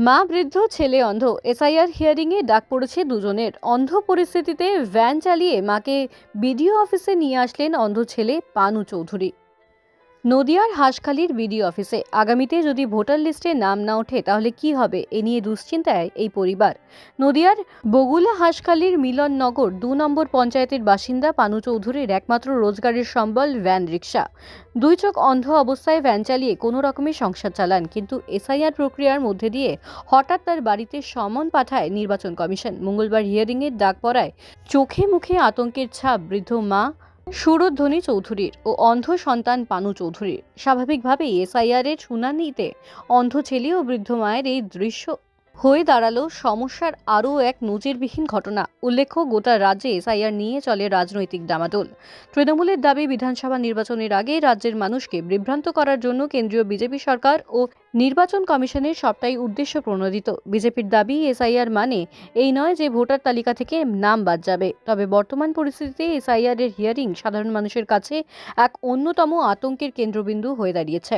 মা বৃদ্ধ, ছেলে অন্ধ। এসআইআর হিয়ারিংয়ে ডাক পড়েছে দুজনের। অন্ধ পরিস্থিতিতে ভ্যান চালিয়ে মাকে বিডিও অফিসে নিয়ে আসলেন অন্ধ ছেলে পানু চৌধুরী। নদিয়ার হাঁসখালির বিডিও অফিসে আগামীতে যদি ভোটার লিস্টে নাম না ওঠে তাহলে কি হবে, এ নিয়ে দুশ্চিন্তায় এই পরিবার। নদিয়ার বগুলা হাঁসখালির মিলননগর ২ নম্বর পঞ্চায়েতের বাসিন্দা পানু চৌধুরীর একমাত্র রোজগারের সম্বল ভ্যান রিক্সা। দুই চোখ অন্ধ অবস্থায় ভ্যান চালিয়ে কোনো রকমের সংসার চালান, কিন্তু এসআইআর প্রক্রিয়ার মধ্যে দিয়ে হঠাৎ তার বাড়িতে সমন পাঠায় নির্বাচন কমিশন। মঙ্গলবার হিয়ারিংয়ের ডাক পড়ায় চোখে মুখে আতঙ্কের ছাপ বৃদ্ধ মা সুরধ্বনি চৌধুরীর ও অন্ধ সন্তান পানু চৌধুরীর। স্বাভাবিকভাবেই এসআইআর এর শুনানিতে অন্ধ ছেলে ও বৃদ্ধ মায়ের এই দৃশ্য হয়ে দাঁড়ালো সমস্যার আরও এক নজিরবিহীন ঘটনা। উল্লেখ্য, গোটা রাজ্যে এসআইআর নিয়ে চলে রাজনৈতিক ডামাডোল। তৃণমূলের দাবি, বিধানসভা নির্বাচনের আগে রাজ্যের মানুষকে বিভ্রান্ত করার জন্য কেন্দ্রীয় বিজেপি সরকার ও নির্বাচন কমিশনের সবটাই উদ্দেশ্য প্রণোদিত। বিজেপির দাবি, এসআইআর মানে এই নয় যে ভোটার তালিকা থেকে নাম বাদ যাবে। তবে বর্তমান পরিস্থিতিতে এসআইআর এর হিয়ারিং সাধারণ মানুষের কাছে এক অন্যতম আতঙ্কের কেন্দ্রবিন্দু হয়ে দাঁড়িয়েছে।